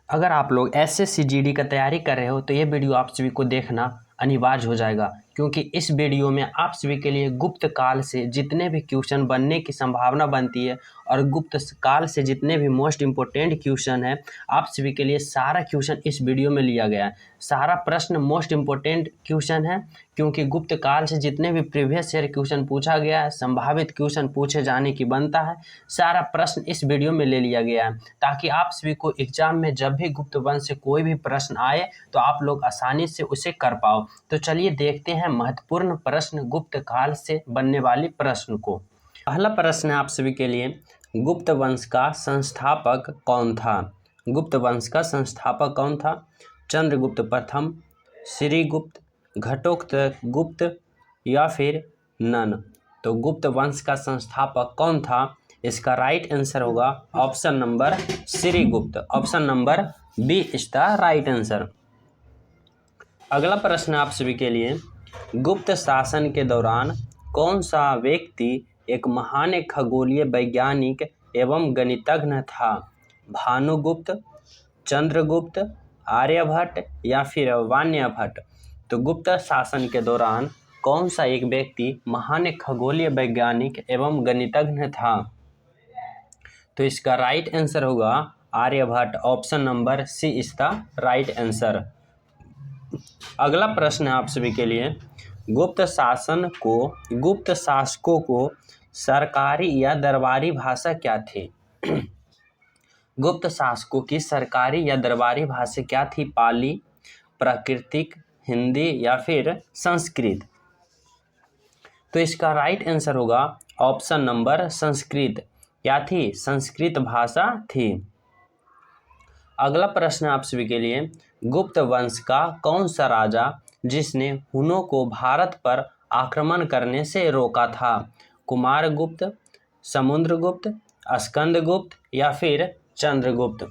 अगर आप लोग एसएससी जीडी का तैयारी कर रहे हो तो ये वीडियो आप सभी को देखना अनिवार्य हो जाएगा, क्योंकि इस वीडियो में आप सभी के लिए गुप्त काल से जितने भी क्वेश्चन बनने की संभावना बनती है और गुप्त काल से जितने भी मोस्ट इम्पोर्टेंट क्वेश्चन है आप सभी के लिए सारा क्वेश्चन इस वीडियो में लिया गया है। सारा प्रश्न मोस्ट इम्पोर्टेंट क्वेश्चन है, क्योंकि गुप्त काल से जितने भी प्रीवियस ईयर क्वेश्चन पूछा गया है, संभावित क्वेश्चन पूछे जाने की बनता है, सारा प्रश्न इस वीडियो में ले लिया गया है, ताकि आप सभी को एग्जाम में जब भी गुप्त वंश से कोई भी प्रश्न आए तो आप लोग आसानी से उसे कर पाओ। तो चलिए देखते हैं महत्वपूर्ण प्रश्न गुप्त काल से बनने वाली प्रश्न को। पहला प्रश्न है आप सभी के लिए, गुप्त वंश का संस्थापक कौन था? गुप्त वंश का संस्थापक कौन था? चंद्रगुप्त प्रथम, श्रीगुप्त, घटोत्कच या फिर नन? तो गुप्त वंश का संस्थापक कौन था? इसका राइट आंसर होगा option number Shrigupta. Option number B is the right answer. अगला प्रश्न आप सभी के लिए, गुप्त शासन के दौरान कौन सा व्यक्ति एक महान खगोलीय वैज्ञानिक एवं गणितज्ञ था? भानुगुप्त, चंद्रगुप्त, आर्यभट्ट या फिर वाण्यभट्ट? तो गुप्त शासन के दौरान कौन सा एक व्यक्ति महान खगोलीय वैज्ञानिक एवं गणितज्ञ था? तो इसका राइट आंसर होगा Aryabhata. Option number C is the right answer. अगला प्रश्न है आप सभी के लिए, गुप्त शासकों को सरकारी या दरबारी भाषा क्या थी? गुप्त शासकों की सरकारी या दरबारी भाषा क्या थी? पाली, प्राकृतिक, हिंदी या फिर संस्कृत? तो इसका राइट आंसर होगा ऑप्शन नंबर संस्कृत। क्या थी? संस्कृत भाषा थी। अगला प्रश्न आप सभी के लिए, गुप्त वंश का कौन सा राजा जिसने हुनों को भारत पर आक्रमण करने से रोका था? कुमारगुप्त, समुद्रगुप्त, स्कंदगुप्त या फिर चंद्रगुप्त?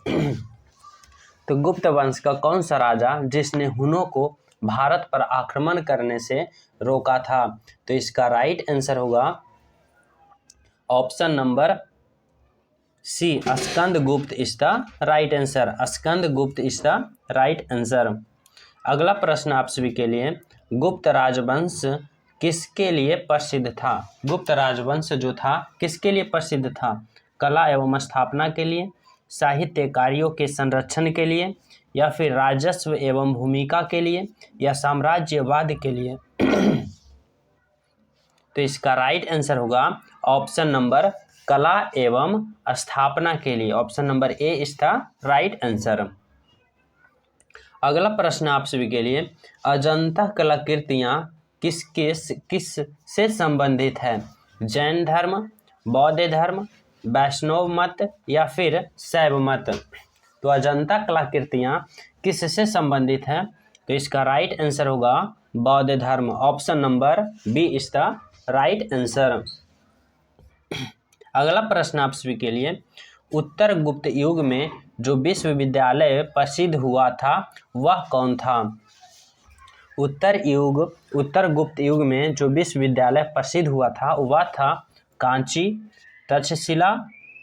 तो गुप्त वंश का कौन सा राजा जिसने हुनों को भारत पर आक्रमण करने से रोका था? तो इसका राइट आंसर होगा option number C, Skandagupta is the right answer. Skandagupta is the right answer. अगला प्रश्न आप सभी के लिए, गुप्त राजवंश किसके लिए प्रसिद्ध था? गुप्त राजवंश जो था किसके लिए प्रसिद्ध था? कला एवं स्थापना के लिए, साहित्य कार्यों के संरक्षण के लिए या फिर राजस्व एवं भूमिका के लिए या साम्राज्यवाद के लिए? तो इसका राइट आंसर होगा ऑप्शन नंबर कला एवं स्थापना के लिए। Option number A is the right answer. अगला प्रश्न आप सभी के लिए, अजंता कलाकृतियां किस से संबंधित है? जैन धर्म, बौद्ध धर्म, वैष्णव मत या फिर शैव मत? तो अजंता कलाकृतियां किस से संबंधित है? तो इसका राइट आंसर होगा बौद्ध धर्म। Option number B is the right answer. अगला प्रश्न आप सभी के लिए, उत्तर गुप्त युग में जो विश्वविद्यालय प्रसिद्ध हुआ था वह कौन था? उत्तर गुप्त युग में जो विश्वविद्यालय प्रसिद्ध हुआ था वह था कांची, तक्षशिला,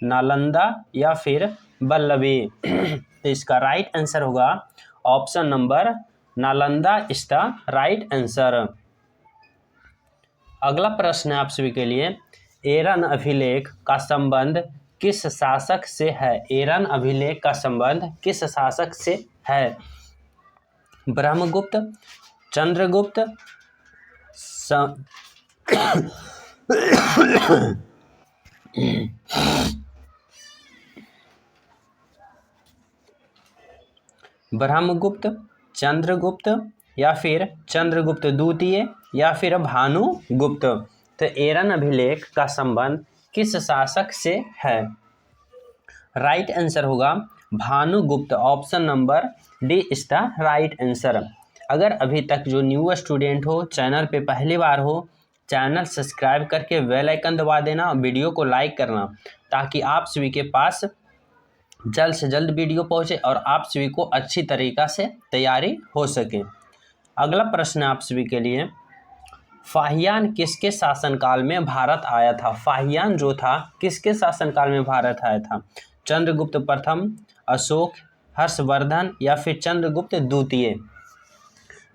नालंदा या फिर वल्लभी? तो इसका राइट आंसर होगा option number Nalanda is the right answer. अगला प्रश्न है आप सभी के लिए, एरन अभिलेख का संबंध किस शासक से है? एरन अभिलेख का संबंध किस शासक से है? ब्रह्मगुप्त, चंद्रगुप्त, ब्रह्मगुप्त, चंद्रगुप्त या फिर चंद्रगुप्त द्वितीय या फिर भानुगुप्त? तो एरन अभिलेख का संबंध किस शासक से है? राइट आंसर होगा Bhanugupta. Option number D is the right answer. अगर अभी तक जो न्यू स्टूडेंट हो, चैनल पे पहली बार हो, चैनल सब्सक्राइब करके बेल आइकन दबा देना, वीडियो को लाइक करना, ताकि आप सभी के पास जल्द से जल्द वीडियो पहुंचे और आप सभी को अच्छी तरीक़ा से तैयारी हो सके। अगला प्रश्न आप सभी के लिए, फाहियान किसके शासनकाल में भारत आया था? फाहियान जो था किसके शासनकाल में भारत आया था? चंद्रगुप्त प्रथम, अशोक, हर्षवर्धन या फिर चंद्रगुप्त द्वितीय।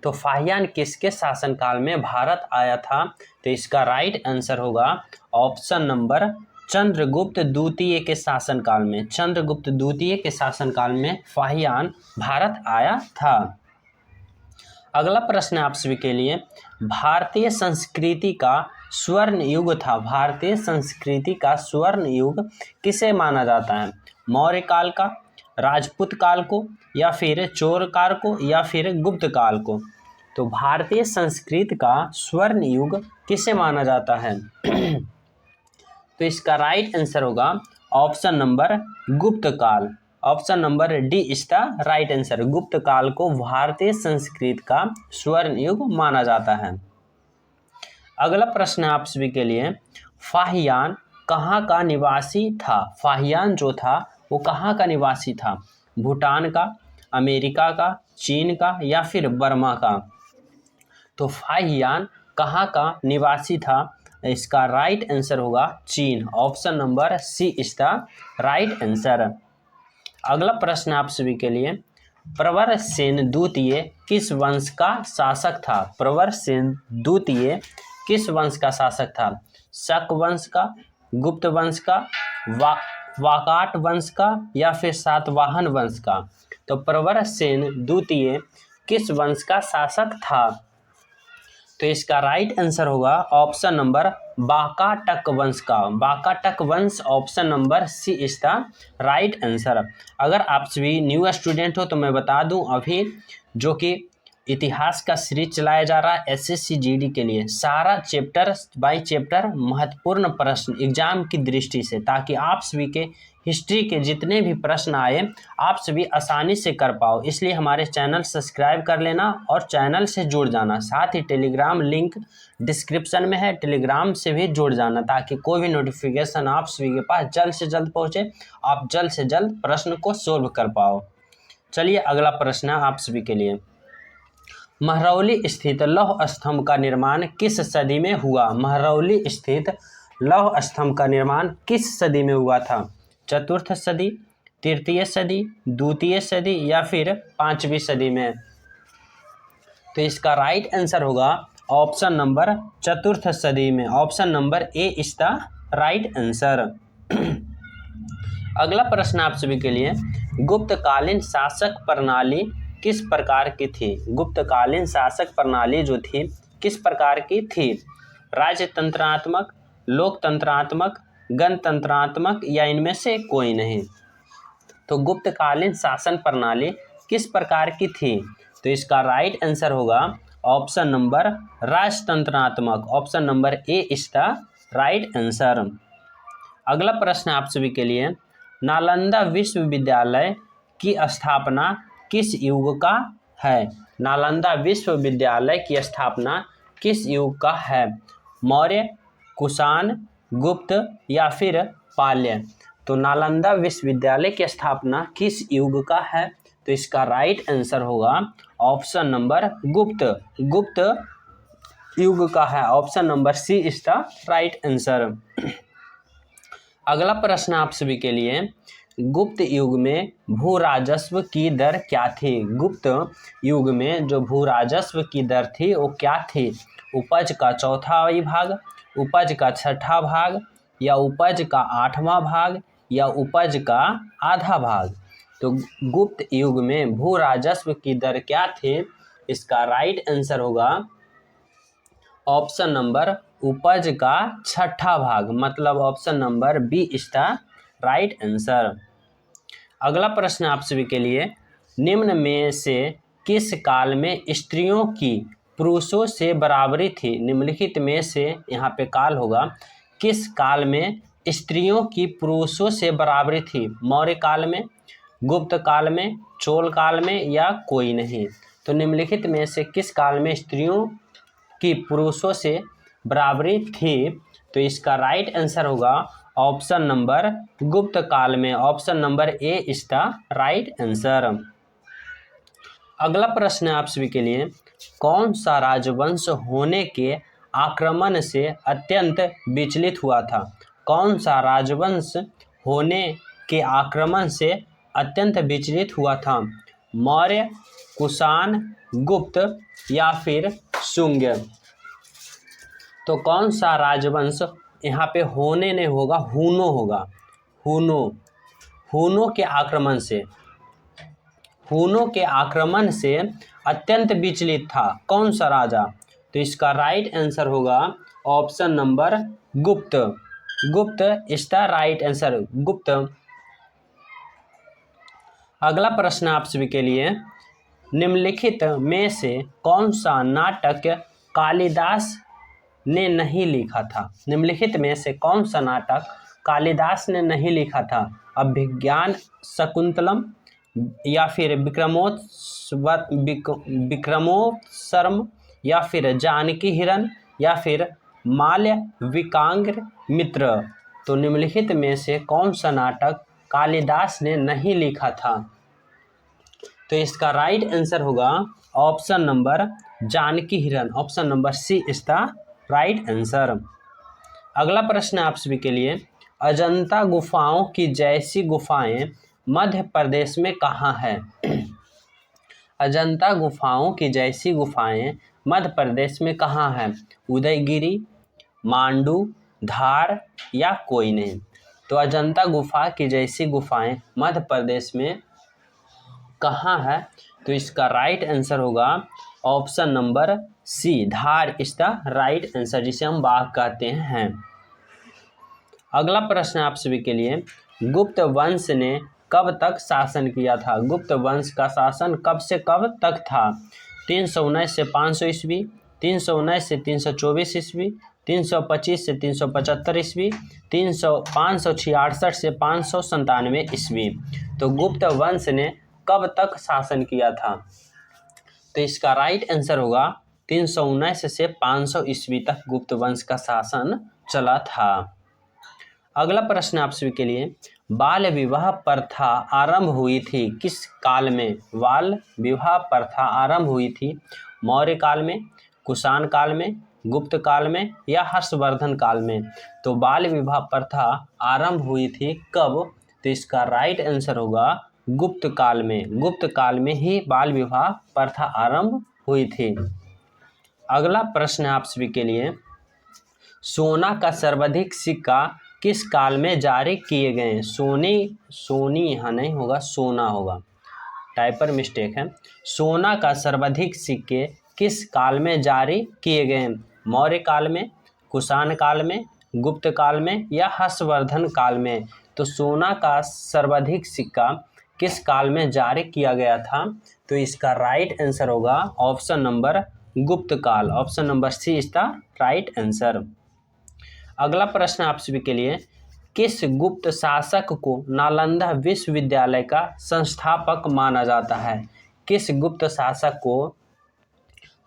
तो फाहियान किसके शासनकाल में भारत आया था? तो इसका राइट आंसर होगा ऑप्शन नंबर चंद्रगुप्त द्वितीय के शासनकाल में। चंद्रगुप्त द्वितीय के शासनकाल में फाहियान भारत आया था। अगला प्रश्न आप सभी के लिए, भारतीय संस्कृति का स्वर्ण युग था। भारतीय संस्कृति का स्वर्ण युग किसे माना जाता है? मौर्य काल का, राजपूत काल को, या फिर चोर काल को, या फिर गुप्त काल को? तो भारतीय संस्कृति का स्वर्ण युग किसे माना जाता है? तो इसका राइट आंसर होगा ऑप्शन नंबर गुप्त काल। Option number D is the right answer. गुप्त काल को भारतीय संस्कृति का स्वर्ण युग माना जाता है। अगला प्रश्न आप सभी के लिए, फाहियान कहाँ का निवासी था? फाहियान जो था वो कहाँ का निवासी था? भूटान का, अमेरिका का, चीन का, या फिर बर्मा का? तो फाहियान कहाँ का निवासी था? इसका राइट आंसर होगा चीन। Option number C is the right answer. अगला प्रश्न आप सभी के लिए, प्रवरसेन द्वितीय किस वंश का शासक था? प्रवरसेन द्वितीय किस वंश का शासक था? शक वंश का, गुप्त वंश का, वाकाट वंश का, या फिर सातवाहन वंश का? तो प्रवरसेन द्वितीय किस वंश का शासक था? तो इसका राइट आंसर होगा ऑप्शन नंबर वाकाटक वंश का। वाकाटक वंश, option number C is the right answer. अगर आप सभी न्यू स्टूडेंट हो तो मैं बता दूं, अभी जो कि इतिहास का सीरीज चलाया जा रहा है एसएससी जीडी के लिए, सारा चैप्टर बाय चैप्टर महत्वपूर्ण प्रश्न एग्जाम की दृष्टि से, ताकि आप सभी के हिस्ट्री के जितने भी प्रश्न आए आप सभी आसानी से कर पाओ। इसलिए हमारे चैनल सब्सक्राइब कर लेना और चैनल से जुड़ जाना। साथ ही टेलीग्राम लिंक डिस्क्रिप्शन में है, टेलीग्राम से भी जुड़ जाना, ताकि कोई भी नोटिफिकेशन आप सभी के पास जल्द से जल्द पहुँचे, आप जल्द से जल्द प्रश्न को सोल्व कर पाओ। चलिए अगला प्रश्न आप सभी के लिए, महरौली स्थित लौह स्तंभ का निर्माण किस सदी में हुआ? महरौली स्थित लौह स्तंभ का निर्माण किस सदी में हुआ था? चतुर्थ सदी, तृतीय सदी, द्वितीय सदी, या फिर पांचवी सदी में? तो इसका राइट आंसर होगा ऑप्शन नंबर चतुर्थ सदी में। Option number A is the right answer. अगला प्रश्न आप सभी के लिए, गुप्तकालीन शासक प्रणाली किस प्रकार की थी? गुप्तकालीन शासक प्रणाली जो थी किस प्रकार की थी? राजतंत्रात्मक, लोकतंत्रात्मक, गणतंत्रात्मक, या इनमें से कोई नहीं? तो गुप्तकालीन शासन प्रणाली किस प्रकार की थी? तो इसका राइट आंसर होगा ऑप्शन नंबर राजतंत्रात्मक। Option number A is the right answer. अगला प्रश्न आप सभी के लिए, नालंदा विश्वविद्यालय की स्थापना किस युग का है? नालंदा विश्वविद्यालय की स्थापना किस युग का है? मौर्य, कुषाण, गुप्त, या फिर पाल्य? तो नालंदा विश्वविद्यालय की स्थापना किस युग का है? तो इसका राइट आंसर होगा ऑप्शन नंबर गुप्त। गुप्त युग का है। Option number C is the right answer. अगला प्रश्न आप सभी के लिए, गुप्त युग में भू राजस्व की दर क्या थी? गुप्त युग में जो भू राजस्व की दर थी वो क्या थी? उपज का चौथाई भाग, उपज का छठा भाग, या उपज का आठवां भाग, या उपज का आधा भाग? तो गुप्त युग में भू राजस्व की दर क्या थी? इसका राइट आंसर होगा ऑप्शन नंबर उपज का छठा भाग, मतलब option number B is the right answer. अगला प्रश्न आप सभी के लिए, निम्न में से किस काल में स्त्रियों की पुरुषों से बराबरी थी? निम्नलिखित में से यहाँ पे काल होगा, किस काल में स्त्रियों की पुरुषों से बराबरी थी? मौर्य काल में, गुप्त काल में, चोल काल में, या कोई नहीं? तो निम्नलिखित में से किस काल में स्त्रियों की पुरुषों से बराबरी थी? तो इसका राइट आंसर होगा ऑप्शन नंबर गुप्त काल में। Option number A is the right answer. अगला प्रश्न आप सभी के लिए, कौन सा राजवंश होने के आक्रमण से अत्यंत विचलित हुआ था? कौन सा राजवंश होने के आक्रमण से अत्यंत विचलित हुआ था? मौर्य, कुषाण, गुप्त या फिर शुंग? तो कौन सा राजवंश यहाँ पे होने नहीं होगा, हुनो होगा। हुनो के आक्रमण से अत्यंत विचलित था कौन सा राजा? तो इसका राइट आंसर होगा ऑप्शन नंबर गुप्त। गुप्त इज द राइट आंसर, गुप्त। अगला प्रश्न आप सभी के लिए, निम्नलिखित में से कौन सा नाटक कालिदास ने नहीं लिखा था? निम्नलिखित में से कौन सा नाटक कालिदास ने नहीं लिखा था? अभिज्ञान शकुंतलम या फिर विक्रमोत्सर्म या फिर जानकी हिरण या फिर मालविकाग्नि मित्र? तो निम्नलिखित में से कौन सा नाटक कालिदास ने नहीं लिखा था? तो इसका राइट आंसर होगा option number Janaki Haran, option number C is the right answer. अगला प्रश्न आप सभी के लिए, अजंता गुफाओं की जैसी गुफाएं मध्य प्रदेश में कहाँ है? अजंता गुफाओं की जैसी गुफाएं मध्य प्रदेश में कहाँ है? उदयगिरी, मांडू, धार या कोई नहीं? तो अजंता गुफा की जैसी गुफाएं मध्य प्रदेश में कहाँ है? तो इसका राइट आंसर होगा option number C, Dhar is the right answer, जिसे हम बाघ कहते हैं। अगला प्रश्न आप सभी के लिए, गुप्त वंश ने कब तक शासन किया था? गुप्त वंश का शासन कब से कब तक था? 319 से 500 ईस्वी, 319 से 324 ईस्वी, 325 से 375 ईस्वी, 566 से 597 ईस्वी? तो गुप्त वंश ने कब तक शासन किया था? तो इसका राइट आंसर होगा 319 से 500 ईस्वी तक गुप्त वंश का शासन चला था। अगला प्रश्न आप सभी के लिए, बाल विवाह प्रथा आरंभ हुई थी किस काल में? बाल विवाह प्रथा आरंभ हुई थी मौर्य काल में, कुषाण काल में, गुप्त काल में या हर्षवर्धन काल में? तो बाल विवाह प्रथा आरंभ हुई थी कब? तो इसका राइट आंसर होगा गुप्त काल में। गुप्त काल में ही बाल विवाह प्रथा आरंभ हुई थी। अगला प्रश्न आप सभी के लिए, सोना का सर्वाधिक सिक्का किस काल में जारी किए गए? सोनी यहाँ नहीं होगा, सोना होगा, टाइपर मिस्टेक है। सोना का सर्वाधिक सिक्के किस काल में जारी किए गए? मौर्य काल में, कुषाण काल में, गुप्त काल में या हर्षवर्धन काल में? तो सोना का सर्वाधिक सिक्का किस काल में जारी किया गया था? तो इसका राइट आंसर होगा ऑप्शन नंबर गुप्त काल, option number C is the right answer. अगला प्रश्न आप सभी के लिए, किस गुप्त शासक को नालंदा विश्वविद्यालय का संस्थापक माना जाता है? किस गुप्त शासक को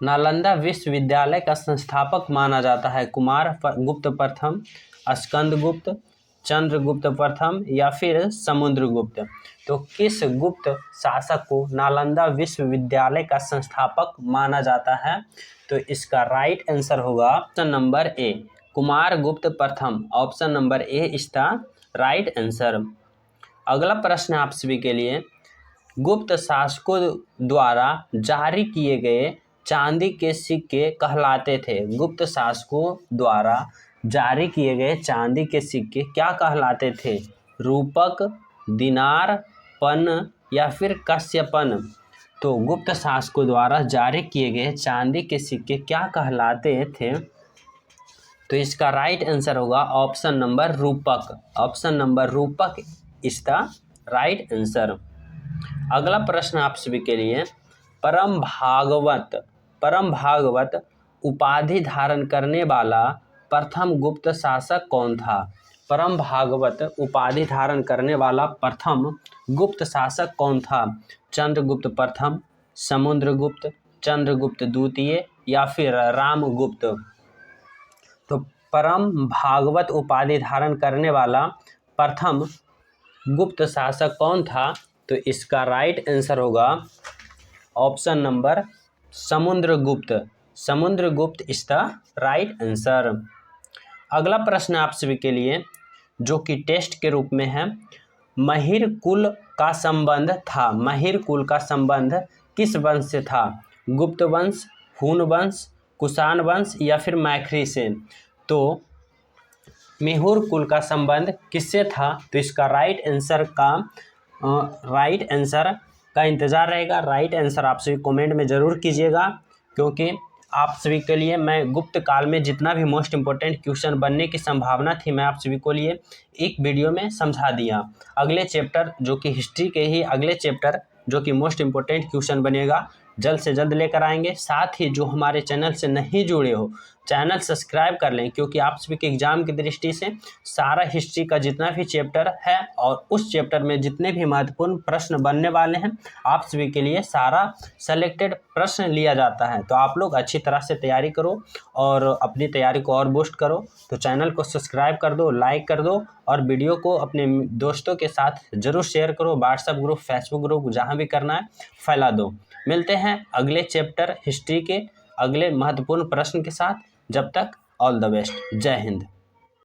नालंदा विश्वविद्यालय का संस्थापक माना जाता है? कुमार गुप्त प्रथम, स्कंदगुप्त, चंद्रगुप्त प्रथम या फिर समुद्रगुप्त? तो किस गुप्त शासक को नालंदा विश्वविद्यालय का संस्थापक माना जाता है? तो इसका राइट आंसर होगा ऑप्शन नंबर ए, कुमार गुप्त प्रथम, option number A is the right answer. अगला प्रश्न आप सभी के लिए, गुप्त शासकों द्वारा जारी किए गए चांदी के सिक्के कहलाते थे? गुप्त शासकों द्वारा जारी किए गए चांदी के सिक्के क्या कहलाते थे? रूपक, दिनार, पन या फिर कस्यपन? तो गुप्त शासकों द्वारा जारी किए गए चांदी के सिक्के क्या कहलाते थे? तो इसका राइट आंसर होगा ऑप्शन नंबर रूपक, ऑप्शन नंबर रूपक इज द राइट आंसर। अगला प्रश्न आप सभी के लिए, परम भागवत उपाधि धारण करने वाला प्रथम गुप्त शासक कौन था? परम भागवत उपाधि धारण करने वाला प्रथम गुप्त शासक कौन था? चंद्रगुप्त प्रथम, समुद्रगुप्त, चंद्रगुप्त द्वितीय या फिर रामगुप्त? तो परम भागवत उपाधि धारण करने वाला प्रथम गुप्त शासक कौन था? तो इसका राइट आंसर होगा option number Samudragupta, Samudragupta is the right answer. अगला प्रश्न आप सभी के लिए जो कि टेस्ट के रूप में है, महिर कुल का संबंध था? महिर कुल का संबंध किस वंश से था? गुप्त वंश, हून वंश, कुषाण वंश या फिर मैखरी से? तो मेहुर कुल का संबंध किससे था? तो इसका राइट आंसर का इंतज़ार रहेगा। राइट आंसर आप सभी कमेंट में ज़रूर कीजिएगा, क्योंकि आप सभी के लिए मैं गुप्त काल में जितना भी मोस्ट इम्पोर्टेंट क्वेश्चन बनने की संभावना थी मैं आप सभी को लिए एक वीडियो में समझा दिया। अगले चैप्टर जो कि हिस्ट्री के ही अगले चैप्टर जो कि मोस्ट इम्पोर्टेंट क्वेश्चन बनेगा जल्द से जल्द लेकर आएंगे। साथ ही जो हमारे चैनल से नहीं जुड़े हो चैनल सब्सक्राइब कर लें, क्योंकि आप सभी के एग्जाम की दृष्टि से सारा हिस्ट्री का जितना भी चैप्टर है और उस चैप्टर में जितने भी महत्वपूर्ण प्रश्न बनने वाले हैं आप सभी के लिए सारा सेलेक्टेड प्रश्न लिया जाता है। तो आप लोग अच्छी तरह से तैयारी करो और अपनी तैयारी को और बूस्ट करो। तो चैनल को सब्सक्राइब कर दो, लाइक कर दो और वीडियो को अपने दोस्तों के साथ ज़रूर शेयर करो। व्हाट्सएप ग्रुप, फेसबुक ग्रुप, जहाँ भी करना है फैला दो। मिलते हैं अगले चैप्टर हिस्ट्री के अगले महत्वपूर्ण प्रश्न के साथ। जब तक ऑल द बेस्ट। जय हिंद।